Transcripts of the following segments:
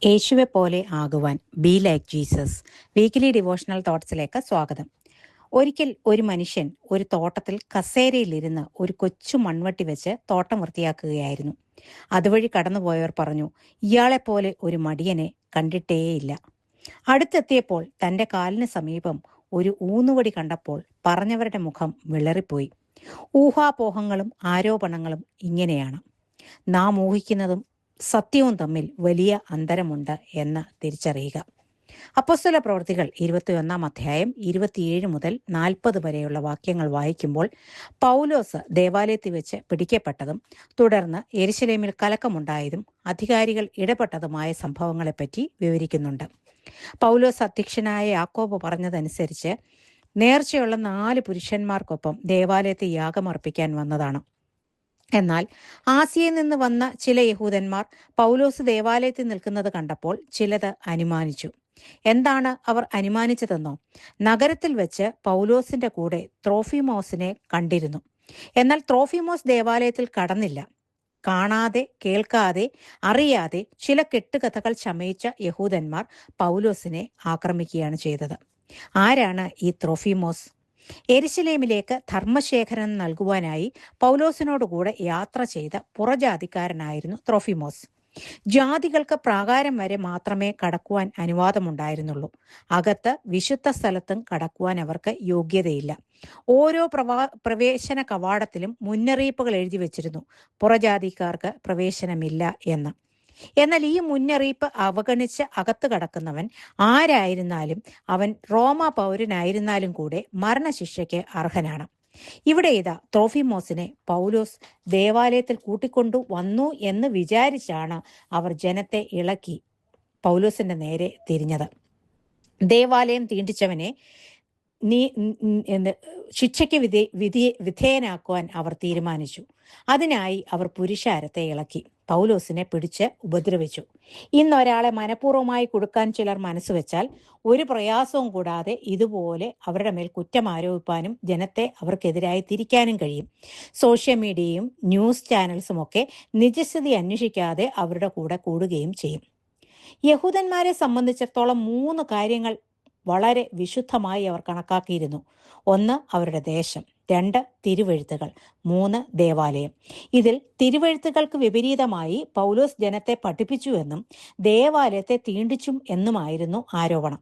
യേശുവെ പോലെ ആകുവാൻ be like Jesus weekly devotional തോട്ട്സിലേക്ക് സ്വാഗതം. ഒരിക്കൽ ഒരു മനുഷ്യൻ ഒരു തോട്ടത്തിൽ കസേരയിലിരുന്ന് ഒരു കൊച്ചു മൺവട്ടി വെച്ച് തോട്ടം വൃത്തിയാക്കുകയായിരുന്നു. അതുവഴി കടന്നുപോയവർ പറഞ്ഞു, ഇയാളെപ്പോലെ ഒരു മടിയനെ കണ്ടിട്ടേയില്ല. അടുത്തെത്തിയപ്പോൾ തന്റെ കാലിന് സമീപം ഒരു ഊന്നുവടി കണ്ടപ്പോൾ പറഞ്ഞവരുടെ മുഖം വിളറിപ്പോയി. ഊഹാപോഹങ്ങളും ആരോപണങ്ങളും ഇങ്ങനെയാണ്. നാം ഊഹിക്കുന്നതും സത്യവും തമ്മിൽ വലിയ അന്തരമുണ്ട് എന്ന് തിരിച്ചറിയുക. അപ്പോസ്തല പ്രവൃത്തികൾ 21 അധ്യായം 27 മുതൽ 40 വരെയുള്ള വാക്യങ്ങൾ വായിക്കുമ്പോൾ പൗലോസ് ദേവാലയത്തിൽ വെച്ച് പിടിക്കപ്പെട്ടതും തുടർന്ന് യെരുശലേമിൽ കലക്കമുണ്ടായതും അധികാരികൾ ഇടപെട്ടതുമായ സംഭവങ്ങളെപ്പറ്റി വിവരിക്കുന്നുണ്ട്. പൗലോസ് അധ്യക്ഷനായ യാക്കോബ് പറഞ്ഞതനുസരിച്ച് നേർച്ചയുള്ള 4 പുരുഷന്മാർക്കൊപ്പം ദേവാലയത്തിൽ യാഗമർപ്പിക്കാൻ വന്നതാണ്. എന്നാൽ ആസിയയിൽ നിന്ന് വന്ന ചില യഹൂദന്മാർ പൗലോസ് ദേവാലയത്തിൽ നിൽക്കുന്നത് കണ്ടപ്പോൾ ചിലത് അനുമാനിച്ചു. എന്താണ് അവർ അനുമാനിച്ചതെന്നോ? നഗരത്തിൽ വെച്ച് പൗലോസിന്റെ കൂടെ ത്രോഫിമോസിനെ കണ്ടിരുന്നു. എന്നാൽ ത്രോഫിമോസ് ദേവാലയത്തിൽ കടന്നില്ല. കാണാതെ കേൾക്കാതെ അറിയാതെ ചില കെട്ടുകഥകൾ ചമയിച്ച യഹൂദന്മാർ പൗലോസിനെ ആക്രമിക്കുകയാണ് ചെയ്തത്. ആരാണ് ഈ ത്രോഫിമോസ്? യെരുശലേമിലേക്ക് ധർമ്മശേഖരം നൽകുവാനായി പൗലോസിനോടുകൂടെ യാത്ര ചെയ്ത പുറജാതിക്കാരനായിരുന്നു ത്രോഫിമോസ്. ജാതികൾക്ക് പ്രാകാരം വരെ മാത്രമേ കടക്കുവാൻ അനുവാദമുണ്ടായിരുന്നുള്ളൂ. അകത്ത് വിശുദ്ധ സ്ഥലത്തും കടക്കുവാൻ അവർക്ക് യോഗ്യതയില്ല. ഓരോ പ്രവേശന കവാടത്തിലും മുന്നറിയിപ്പുകൾ എഴുതി വെച്ചിരുന്നു, പുറജാതിക്കാർക്ക് പ്രവേശനമില്ല എന്ന്. എന്നാൽ ഈ മുന്നറിയിപ്പ് അവഗണിച്ച് അകത്ത് കടക്കുന്നവൻ ആരായിരുന്നാലും, അവൻ റോമ പൗരനായിരുന്നാലും കൂടെ മരണശിക്ഷയ്ക്ക് അർഹനാണ്. ഇവിടെ ഇതാ ത്രോഫിമോസിനെ പൗലോസ് ദേവാലയത്തിൽ കൂട്ടിക്കൊണ്ടു വന്നു എന്ന് വിചാരിച്ചാണ് അവർ ജനത്തെ ഇളക്കി പൗലോസിന്റെ നേരെ തിരിഞ്ഞത്. ദേവാലയം തീണ്ടിച്ചവനെ ശിക്ഷയ്ക്ക് വിധേയനാക്കുവാൻ അവർ തീരുമാനിച്ചു. അതിനായി അവർ പുരുഷാരത്തെ ഇളക്കി പൗലോസിനെ പിടിച്ച് ഉപദ്രവിച്ചു. ഇന്നൊരാളെ മനഃപൂർവ്വമായി കൊടുക്കാൻ ചിലർ മനസ്സ് വെച്ചാൽ ഒരു പ്രയാസവും കൂടാതെ ഇതുപോലെ അവരുടെ മേൽ കുറ്റം ആരോപിക്കാനും ജനത്തെ അവർക്കെതിരായി തിരിക്കാനും കഴിയും. സോഷ്യൽ മീഡിയയും ന്യൂസ് ചാനൽസും ഒക്കെ നിജസ്ഥിതി അന്വേഷിക്കാതെ അവരുടെ കൂടെ കൂടുകയും ചെയ്യും. യഹൂദന്മാരെ സംബന്ധിച്ചിടത്തോളം 3 കാര്യങ്ങൾ വളരെ വിശുദ്ധമായി അവർ കണക്കാക്കിയിരുന്നു. 1 അവരുടെ ദേശം, 2 തിരുവെഴുത്തുകൾ, 3 ദേവാലയം. ഇതിൽ തിരുവെഴുത്തുകൾക്ക് വിപരീതമായി പൗലോസ് ജനത്തെ പഠിപ്പിച്ചുവെന്നും ദേവാലയത്തെ തീണ്ടിച്ചും എന്നുമായിരുന്നു ആരോപണം.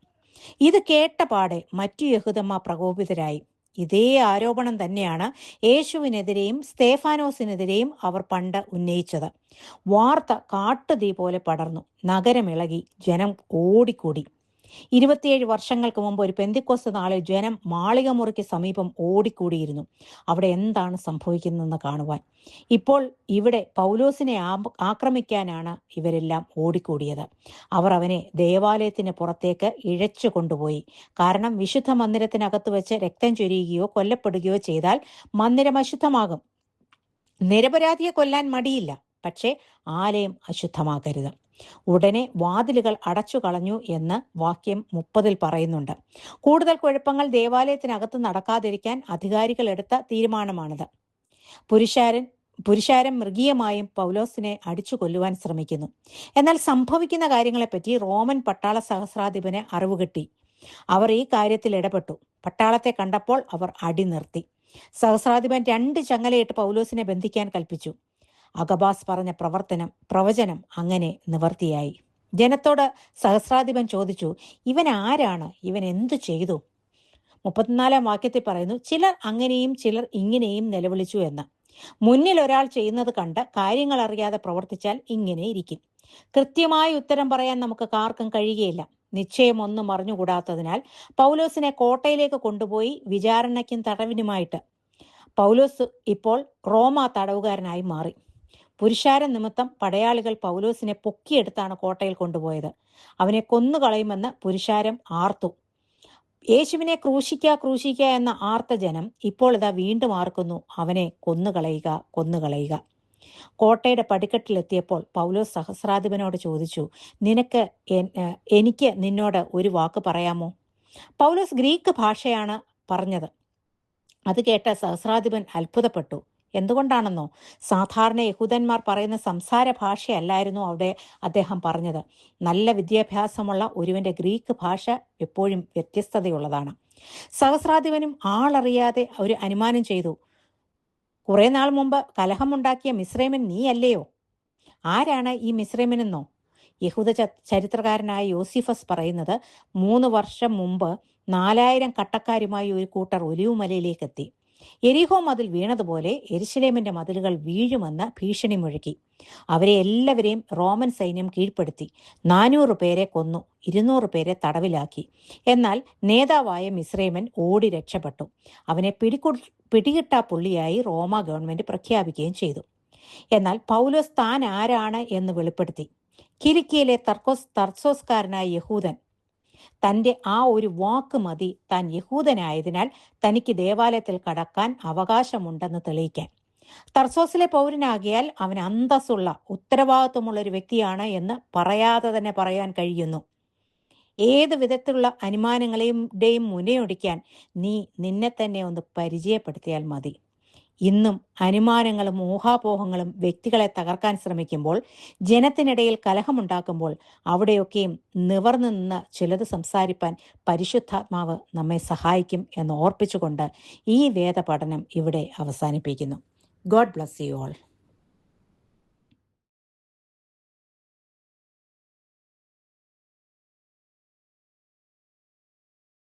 ഇത് കേട്ട പാടെ മറ്റു യഹൂദന്മാർ പ്രകോപിതരായി. ഇതേ ആരോപണം തന്നെയാണ് യേശുവിനെതിരെയും സ്തേഫാനോസിനെതിരെയും അവർ പണ്ട് ഉന്നയിച്ചത്. വാർത്ത കാട്ടുതീ പോലെ പടർന്നു. നഗരമിളകി, ജനം ഓടിക്കൂടി. 27 വർഷങ്ങൾക്ക് മുമ്പ് ഒരു പെന്തിക്കോസ്ത് നാളിൽ ജനം മാളിക മുറിക്ക് സമീപം ഓടിക്കൂടിയിരുന്നു, അവിടെ എന്താണ് സംഭവിക്കുന്നതെന്ന് കാണുവാൻ. ഇപ്പോൾ ഇവിടെ പൗലോസിനെ ആക്രമിക്കാനാണ് ഇവരെല്ലാം ഓടിക്കൂടിയത്. അവർ അവനെ ദേവാലയത്തിന് പുറത്തേക്ക് ഇഴച്ചു കൊണ്ടുപോയി. കാരണം വിശുദ്ധ മന്ദിരത്തിനകത്ത് വെച്ച് രക്തം ചൊരിയുകയോ കൊല്ലപ്പെടുകയോ ചെയ്താൽ മന്ദിരം അശുദ്ധമാകും. നിരപരാധിയെ കൊല്ലാൻ മടിയില്ല, പക്ഷേ ആലയം അശുദ്ധമാക്കരുത്. ഉടനെ വാതിലുകൾ അടച്ചു കളഞ്ഞു എന്ന് വാക്യം 30 പറയുന്നുണ്ട്. കൂടുതൽ കുഴപ്പങ്ങൾ ദേവാലയത്തിനകത്ത് നടക്കാതിരിക്കാൻ അധികാരികൾ എടുത്ത തീരുമാനമാണിത്. പുരുഷാരം മൃഗീയമായും പൗലോസിനെ അടിച്ചു കൊല്ലുവാൻ ശ്രമിക്കുന്നു. എന്നാൽ സംഭവിക്കുന്ന കാര്യങ്ങളെപ്പറ്റി റോമൻ പട്ടാള സഹസ്രാധിപന് അറിവ് കിട്ടി. അവർ ഈ കാര്യത്തിൽ ഇടപെട്ടു. പട്ടാളത്തെ കണ്ടപ്പോൾ അവർ അടി നിർത്തി. സഹസ്രാധിപൻ 2 ചങ്ങലയിട്ട് പൗലോസിനെ ബന്ധിക്കാൻ കൽപ്പിച്ചു. അഗബാസ് പറഞ്ഞ പ്രവചനം അങ്ങനെ നിവർത്തിയായി. ജനത്തോട് സഹസ്രാധിപൻ ചോദിച്ചു, ഇവൻ ആരാണ്? ഇവൻ എന്തു ചെയ്തു? 34 വാക്യത്തിൽ പറയുന്നു, ചിലർ അങ്ങനെയും ചിലർ ഇങ്ങനെയും നിലവിളിച്ചു എന്ന്. മുന്നിൽ ഒരാൾ ചെയ്യുന്നത് കണ്ട് കാര്യങ്ങൾ അറിയാതെ പ്രവർത്തിച്ചാൽ ഇങ്ങനെ ഇരിക്കും. കൃത്യമായ ഉത്തരം പറയാൻ നമുക്ക് ആർക്കും കഴിയുകയില്ല. നിശ്ചയമൊന്നും അറിഞ്ഞുകൂടാത്തതിനാൽ പൗലോസിനെ കോട്ടയിലേക്ക് കൊണ്ടുപോയി വിചാരണയ്ക്കും തടവിനുമായിട്ട്. പൗലോസ് ഇപ്പോൾ റോമ തടവുകാരനായി മാറി. പുരുഷാരം നിമിത്തം പടയാളികൾ പൗലോസിനെ പൊക്കിയെടുത്താണ് കോട്ടയിൽ കൊണ്ടുപോയത്. അവനെ കൊന്നുകളയുമെന്ന് പുരുഷാരം ആർത്തു. യേശുവിനെ ക്രൂശിക്ക എന്ന ആർത്ത ജനം ഇപ്പോൾ ഇതാ വീണ്ടും ആർക്കുന്നു, അവനെ കൊന്നുകളയുക. കോട്ടയുടെ പടിക്കെട്ടിലെത്തിയപ്പോൾ പൗലോസ് സഹസ്രാധിപനോട് ചോദിച്ചു, എനിക്ക് നിന്നോട് ഒരു വാക്ക് പറയാമോ? പൗലോസ് ഗ്രീക്ക് ഭാഷയാണ് പറഞ്ഞത്. അത് കേട്ട സഹസ്രാധിപൻ അത്ഭുതപ്പെട്ടു. എന്തുകൊണ്ടാണെന്നോ? സാധാരണ യഹൂദന്മാർ പറയുന്ന സംസാര ഭാഷയല്ലായിരുന്നു അവിടെ അദ്ദേഹം പറഞ്ഞത്. നല്ല വിദ്യാഭ്യാസമുള്ള ഒരുവന്റെ ഗ്രീക്ക് ഭാഷ എപ്പോഴും വ്യത്യസ്തതയുള്ളതാണ്. സഹസ്രാധിപനും ആളറിയാതെ ഒരു അനുമാനം ചെയ്തു. കുറെ നാൾ മുമ്പ് കലഹമുണ്ടാക്കിയ മിസ്രൈമൻ നീയല്ലയോ? ആരാണ് ഈ മിസ്രൈമനെന്നോ? യഹൂദ ചരിത്രകാരനായ യോസിഫസ് പറയുന്നത് 3 വർഷം മുമ്പ് 4000 കട്ടക്കാരുമായി ഒരു കൂട്ടർ ഒലിവുമലയിലേക്ക് എത്തി. എരിഹോ മതിൽ വീണതുപോലെ യെരുശലേമിന്റെ മതിലുകൾ വീഴുമെന്ന് ഭീഷണി മുഴക്കി. അവരെ എല്ലാവരെയും റോമൻ സൈന്യം കീഴ്പ്പെടുത്തി. 400 പേരെ കൊന്നു, 200 പേരെ തടവിലാക്കി. എന്നാൽ നേതാവായ മിസ്രൈമൻ ഓടി രക്ഷപ്പെട്ടു. അവനെ പിടികിട്ടാ പുള്ളിയായി റോമ ഗവൺമെന്റ് പ്രഖ്യാപിക്കുകയും ചെയ്തു. എന്നാൽ പൗലോസ് താൻ ആരാണ് എന്ന് വെളിപ്പെടുത്തി. കിലിക്കിയിലെ തർസോസ്കാരനായ യഹൂദൻ. തന്റെ ആ ഒരു വാക്ക് മതി താൻ യഹൂദനായതിനാൽ തനിക്ക് ദേവാലയത്തിൽ കടക്കാൻ അവകാശമുണ്ടെന്ന് തെളിയിക്കാൻ. തർസോസിലെ പൗരനാകിയാൽ അവൻ അന്തസ്സുള്ള ഉത്തരവാദിത്വമുള്ള ഒരു വ്യക്തിയാണ് എന്ന് പറയാതെ തന്നെ പറയാൻ കഴിയുന്നു. ഏത് വിധത്തിലുള്ള അനുമാനങ്ങളെയും മുനയൊടിക്കാൻ നീ നിന്നെ തന്നെ ഒന്ന് പരിചയപ്പെടുത്തിയാൽ മതി. ഇന്നും അനുമാനങ്ങളും ഊഹാപോഹങ്ങളും വ്യക്തികളെ തകർക്കാൻ ശ്രമിക്കുമ്പോൾ, ജനത്തിനിടയിൽ കലഹമുണ്ടാക്കുമ്പോൾ അവിടെയൊക്കെയും നിവർന്നു നിന്ന് ചിലത് സംസാരിപ്പാൻ പരിശുദ്ധാത്മാവ് നമ്മെ സഹായിക്കും എന്ന് ഓർപ്പിച്ചുകൊണ്ട് ഈ വേദപഠനം ഇവിടെ അവസാനിപ്പിക്കുന്നു. God bless you all.